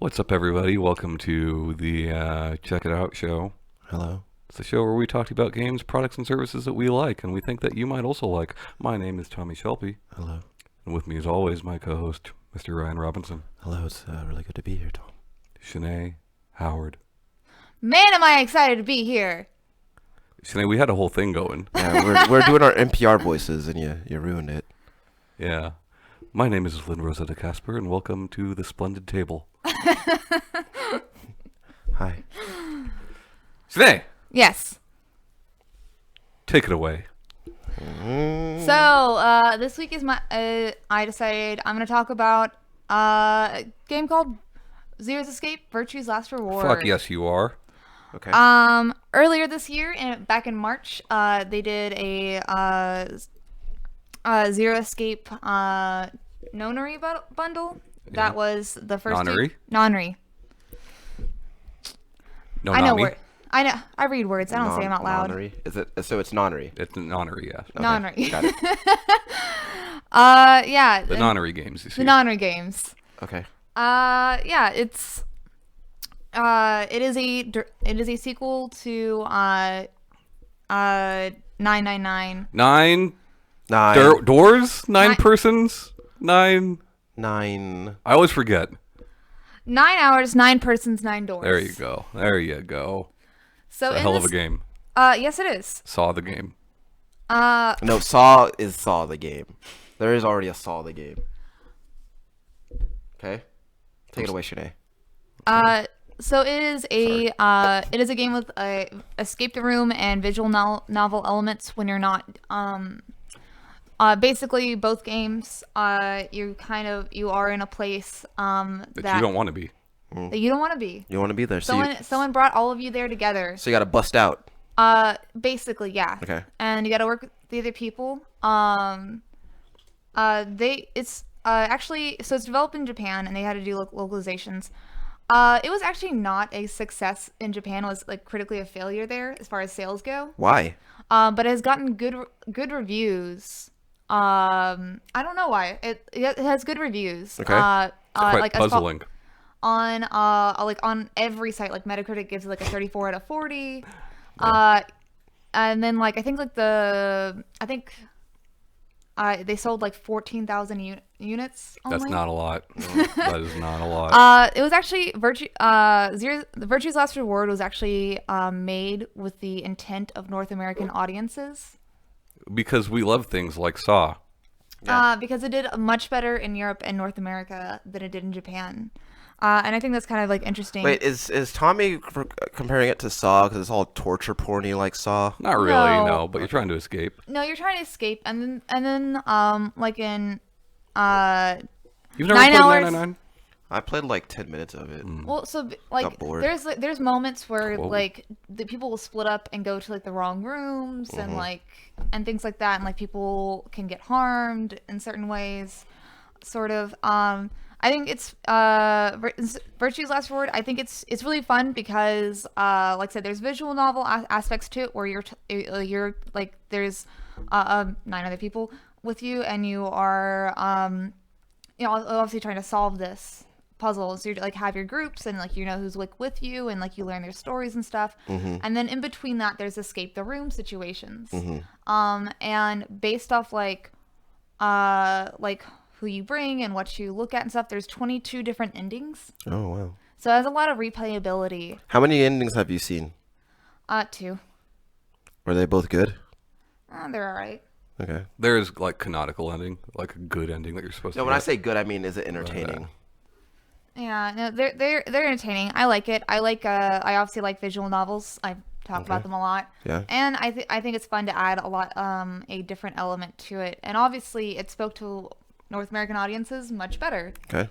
What's up, everybody? Welcome to the Check It Out show. Hello. It's the show where we talk about games, products, and services that we like, and we think that you might also like. My name is Tommy Shelby, Hello. and with me, as always, my co-host, Mr. Ryan Robinson. Hello. It's really good to be here, Tom. Shanae Howard. Man, am I excited to be here. Shanae, we had a whole thing going. Yeah, we're doing our NPR voices, and you ruined it. Yeah. My name is Lynn Rosetta Casper, and welcome to the Splendid Table. Hi. Shanae, Yes. take it away. So, this week is I decided I'm going to talk about a game called Zero's Escape, Virtue's Last Reward. Fuck yes, you are. Okay. Earlier this year, back in March, they did a Zero Escape Nonary bundle. That was the first Nonary? Nonary. No, I know Nami. I know. I read words. I don't say them out loud. Nonary? Is it? So it's nonary. It's the Nonary, yeah. Okay, Nonary. Got it. Yeah. The Nonary games, you see. The Nonary games. Okay. Yeah, it is a sequel to 999. Nine Nine. doors? Nine Nine- persons? Nine... Nine. I always forget. 9 hours, 9 persons, 9 doors. There you go. There you go. So It's a in hell this, of a game. Yes, it is. Saw the game. No, Saw is Saw the game. There is already a Saw the game. Okay. Take it away, Shanae. So it is a game with escape the room and visual novel elements when you're not basically both games you are in a place That that you don't want to be. that you don't want to be. You want to be there? So Someone brought all of you there together. you got to bust out. Basically, yeah. Okay. And you got to work with the other people. It's actually, so it's developed in Japan, and they had to do localizations. It was actually not a success in Japan. It was like critically a failure there as far as sales go. Why? But it has gotten good reviews. I don't know why. It has good reviews. Okay. It's quite like puzzling. on every site, like Metacritic gives it like a 34 out of 40. And then like I think they sold like 14,000 units only. That's not a lot. That is not a lot. It was actually Virtue's Last Reward was actually made with the intent of North American audiences. Because we love things like Saw. Because it did much better in Europe and North America than it did in Japan. And I think that's kind of like interesting. Wait, is Tommy comparing it to Saw because it's all torture porny like Saw? Not really, No. no, but you're trying to escape. No, you're trying to escape, and then like in You've never 9 played hours. 999? I played like 10 minutes of it. Well, so like Got bored. there's moments where Whoa. like the people will split up and go to like the wrong rooms and things like that, and like people can get harmed in certain ways, sort of. I think it's Virtue's Last Reward. I think it's really fun because like I said, there's visual novel aspects to it where you're like there's 9 other people with you, and you are obviously trying to solve this puzzle. So you like have your groups, and like you know who's like with you, and like you learn their stories and stuff. And then in between that, there's escape the room situations. And based off like who you bring and what you look at and stuff, there's 22 different endings. Oh, wow. So it has a lot of replayability. How many endings have you seen? 2. Were they both good? They're all right. Okay. There is like canonical ending, like a good ending that you're supposed No, to when I get. say good, I mean, is it entertaining? Yeah, no, they're entertaining. I like it. I obviously like visual novels. I talk about them a lot. Yeah. And I think it's fun to add a lot a different element to it. And obviously it spoke to North American audiences much better. Okay.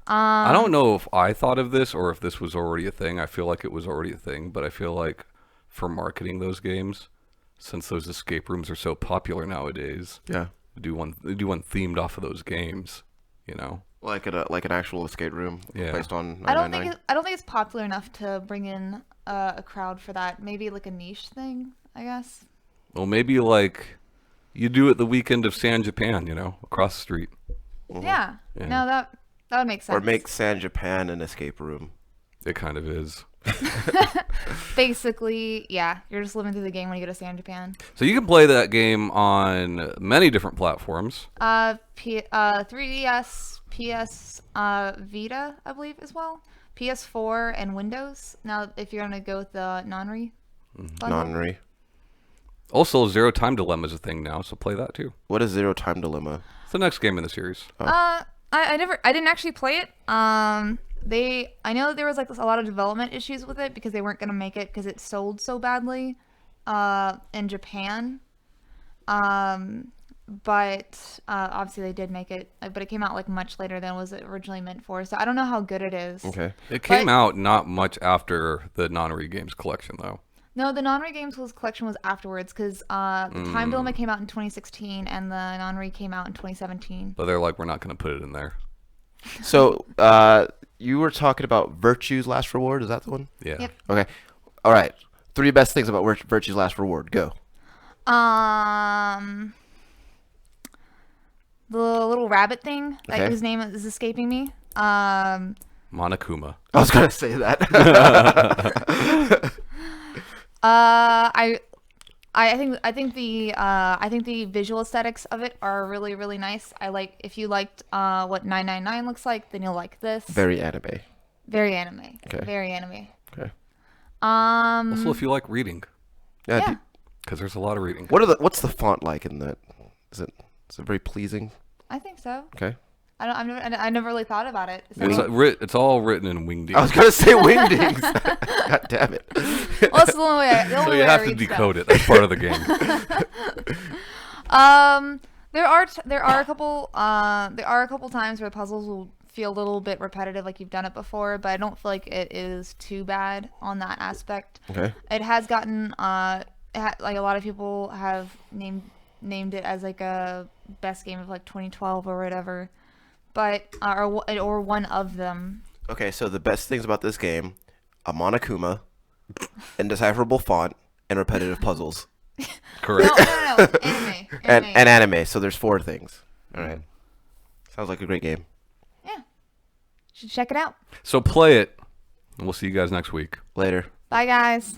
I don't know if I thought of this or if this was already a thing. I feel like it was already a thing, but I feel like for marketing those games, since those escape rooms are so popular nowadays, Yeah. they do one themed off of those games, you know? Like an actual escape room Yeah. based on I don't 999? think it's popular enough to bring in a crowd for that. Maybe like a niche thing, I guess. Well, maybe like you do it the weekend of San Japan, you know, across the street. Yeah. Yeah. No, That would make sense. Or make San Japan an escape room. It kind of is. Basically, yeah, you're just living through the game when you go to San Japan. So you can play that game on many different platforms. 3DS, PS Vita, I believe, as well. PS4 and Windows. Now, if you're gonna go with the Nonry bundle. Nonry. Also, Zero Time Dilemma is a thing now, so play that too. What is Zero Time Dilemma? It's the next game in the series. I didn't actually play it. I know there was like a lot of development issues with it because they weren't gonna make it because it sold so badly, in Japan. But obviously they did make it, but it came out like much later than was it originally meant for. So I don't know how good it is. Okay. It came out not much after the Non-Re Games collection, though. No, the Non-Re Games collection was afterwards because the Time Dilemma came out in 2016 and the Non-Re came out in 2017. But they're like, we're not going to put it in there. So, you were talking about Virtue's Last Reward. Is that the one? Yeah. Yep. Okay. All right. 3 best things about Virtue's Last Reward. Go. The little rabbit thing, like Okay. his name is escaping me. Monokuma. I was gonna say that. I think the visual aesthetics of it are really, really nice. If you liked what 999 looks like, then you'll like this. Very anime. Very anime. Okay. Very anime. Okay. Also, if you like reading, Yeah. because there's a lot of reading. What's the font like in that? Is it very pleasing? I think so. Okay. I never really thought about it. So. It's all written in wingdings. I was gonna say wingdings. God damn it. Well, it's the only way. So you have to decode it. That's part of the game. There are a couple times where the puzzles will feel a little bit repetitive, like you've done it before, but I don't feel like it is too bad on that aspect. Okay. It has gotten like a lot of people have named it as like a best game of like 2012 or whatever, but or one of them. Okay, so the best things about this game: a Monokuma, indecipherable font, and repetitive puzzles. Correct. No, anime. And anime. So there's 4 things. All right. Sounds like a great game. Yeah, should check it out. So play it, and we'll see you guys next week. Later. Bye, guys.